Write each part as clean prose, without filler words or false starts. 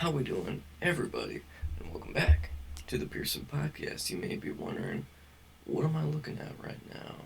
How we doing, everybody? And welcome back to the Pearson podcast. You may be wondering, what am I looking at right now?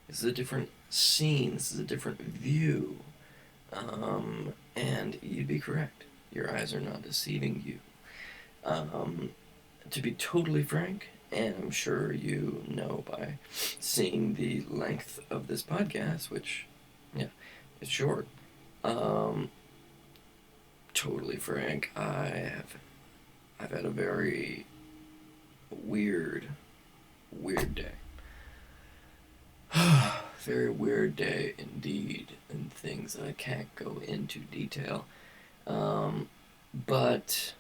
This is a different scene. This is a different view. And you'd be correct. Your eyes are not deceiving you. To be totally frank, and I'm sure you know by seeing the length of this podcast, which, yeah, it's short. Totally frank, I've had a very weird day. Very weird day indeed, and things that I can't go into detail. But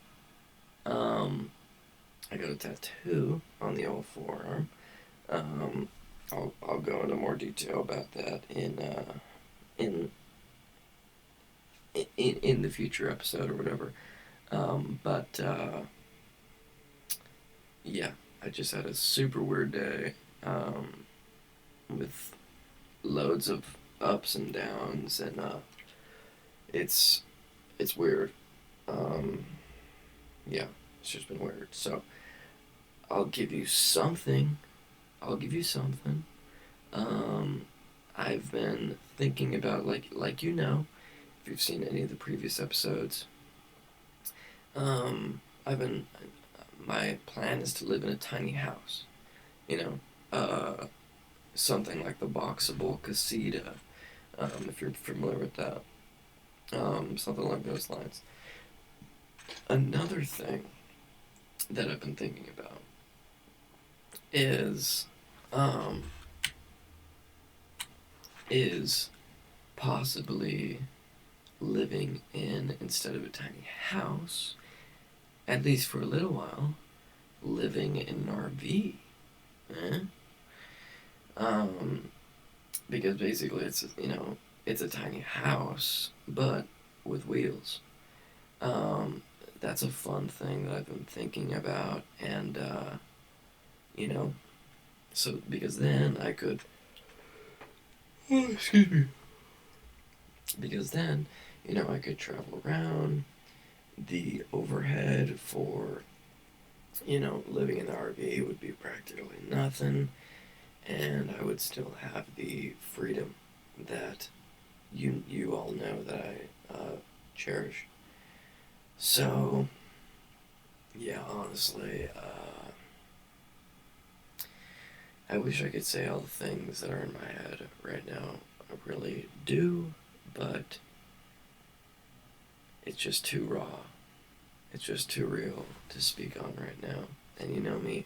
I got a tattoo on the old forearm. I'll go into more detail about that in the future episode or whatever. But yeah, I just had a super weird day with loads of ups and downs, and it's weird. Yeah, it's just been weird. So I'll give you something. I've been thinking about, like if you've seen any of the previous episodes, my plan is to live in a tiny house, something like the boxable casita, if you're familiar with that, something like those lines. Another thing that I've been thinking about is possibly living in, instead of a tiny house, at least for a little while, living in an RV. Because basically it's a tiny house, but with wheels. That's a fun thing that I've been thinking about, and so because then I could, excuse me, because then I could travel around. The overhead for living in the RV would be practically nothing, and I would still have the freedom that you all know that I cherish. So yeah, honestly, I wish I could say all the things that are in my head right now. I really do, but it's just too raw. It's just too real to speak on right now. And you know me,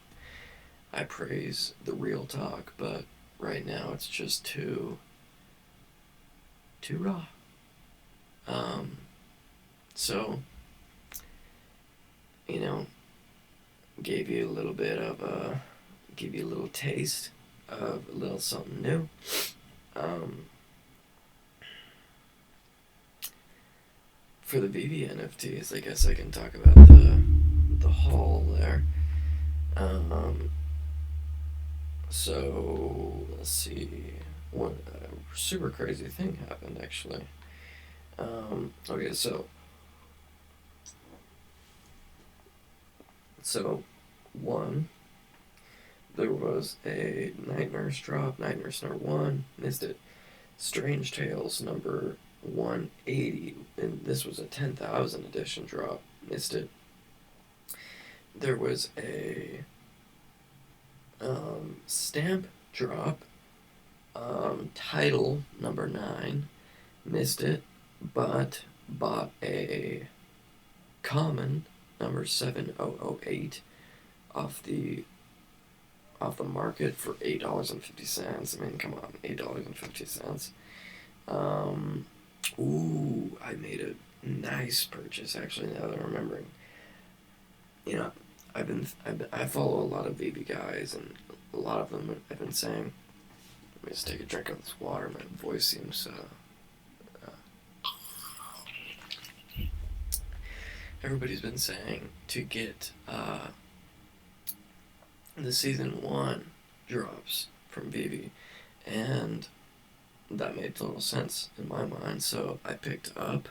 I praise the real talk, but right now it's just too raw. So, gave you a little bit of give you a little taste of a little something new. For the VV NFTs, I guess I can talk about the haul there. So let's see, one super crazy thing happened actually. Okay, so one, there was a Night Nurse drop, Night Nurse number 1, missed it. Strange Tales number 180, and this was a 10,000 edition drop, missed it. There was a stamp drop, title number 9, missed it, but bought a common number 7008 off the market for $8.50. I mean, come on, $8.50. Ooh, I made a nice purchase actually. Now that I'm remembering, I follow a lot of VB guys, and a lot of them have been saying. Let me just take a drink of this water. My voice seems everybody's been saying to get the season 1 drops from VV, and that made total sense in my mind. So I picked up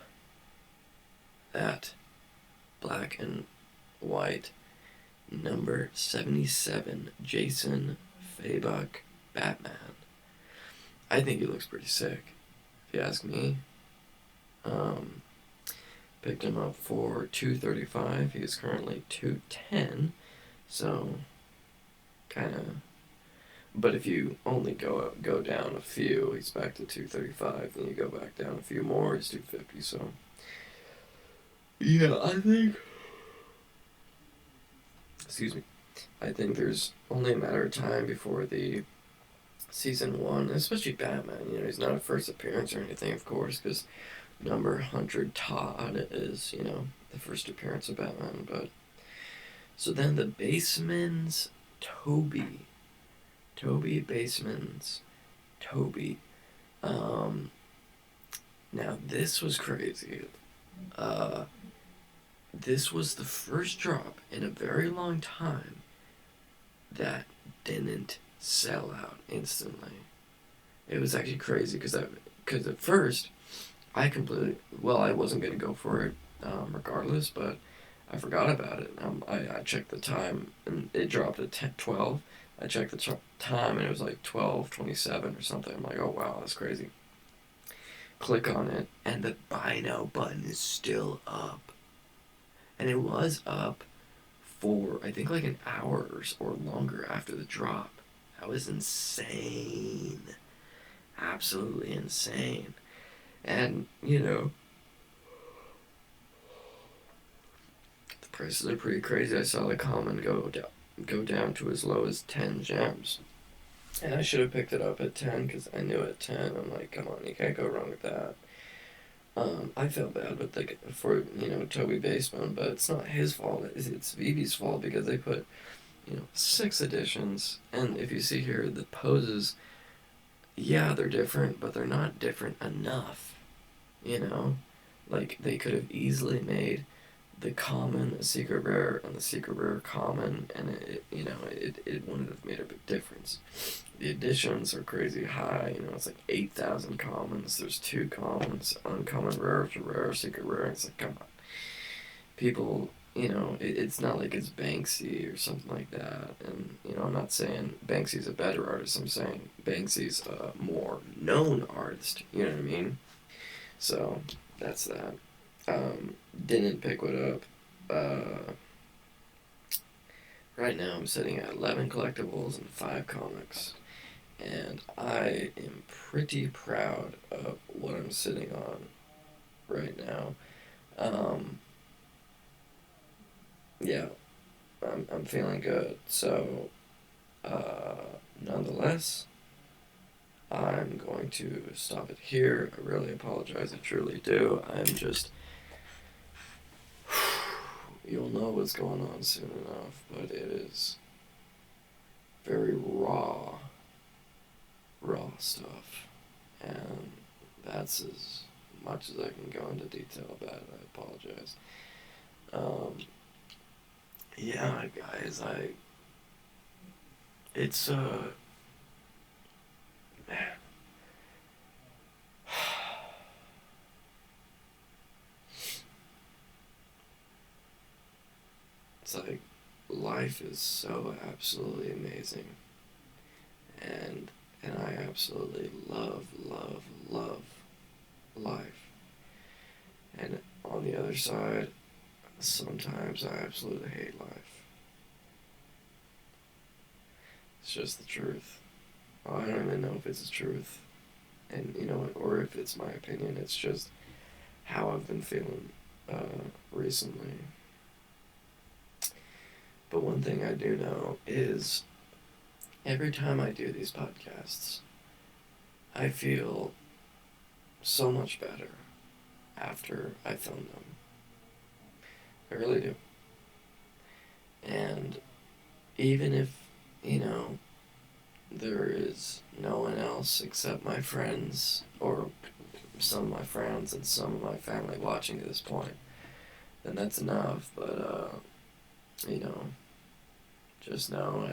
that black and white, number 77, Jason Fabok, Batman. I think he looks pretty sick, if you ask me. Um, Picked him up for $235. He is currently $210, so kind of. But if you only go down a few, he's back to $235. Then you go back down a few more, he's $250. So yeah, I think. Excuse me. I think there's only a matter of time before the season one, especially Batman. You know, he's not a first appearance or anything, of course, because number 100 Todd is, you know, the first appearance of Batman. But so then the Basemans, Toby Basemans, Toby. Now this was crazy. This was the first drop in a very long time that didn't sell out instantly. It was actually crazy because at first I wasn't gonna go for it regardless, but I forgot about it. I checked the time and it dropped at 12. I checked the time and it was like 12:27 or something. I'm like, oh wow, that's crazy. Click on it and the buy now button is still up. And it was up for, I think, like an hour or longer after the drop. That was insane. Absolutely insane. And, you know, the prices are pretty crazy. I saw the common go down to as low as 10 gems. And I should have picked it up at 10 because I knew at 10. I'm like, come on, you can't go wrong with that. I felt bad with for Toby Baseman, but it's not his fault. It's Vivi's fault because they put 6 editions, and if you see here the poses, yeah, they're different, but they're not different enough. Like they could have easily made the common a secret rare and the secret rare common, and it wouldn't have made a big difference. The additions are crazy high. It's like 8,000 commons. There's 2 commons, uncommon, rare to rare, secret rare. It's like, come on, people. It's not like it's Banksy or something like that. And I'm not saying Banksy's a better artist. I'm saying Banksy's a more known artist. You know what I mean? So that's that. Didn't pick what up. Right now I'm sitting at 11 collectibles and 5 comics. And I am pretty proud of what I'm sitting on right now. Yeah, I'm feeling good. So, nonetheless, I'm going to stop it here. I really apologize. I truly do. I'm just... You'll know what's going on soon enough, but it is very raw stuff, and that's as much as I can go into detail about it. I apologize. Yeah, guys, it's man, it's like life is so absolutely amazing, and I absolutely love life. And on the other side, sometimes I absolutely hate life. It's just the truth. I don't even know if it's the truth, and or if it's my opinion. It's just how I've been feeling recently. But one thing I do know is every time I do these podcasts, I feel so much better after I film them. I really do. And even if, there is no one else except my friends, or some of my friends and some of my family watching at this point, then that's enough. But, just know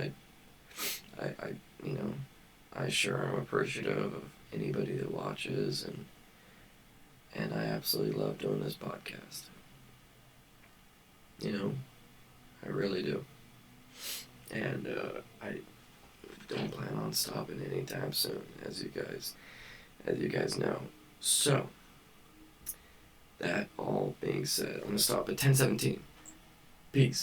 I sure am appreciative of anybody that watches, and I absolutely love doing this podcast. and I don't plan on stopping anytime soon, as you guys know. So, that all being said, I'm gonna stop at 10:17. Peace.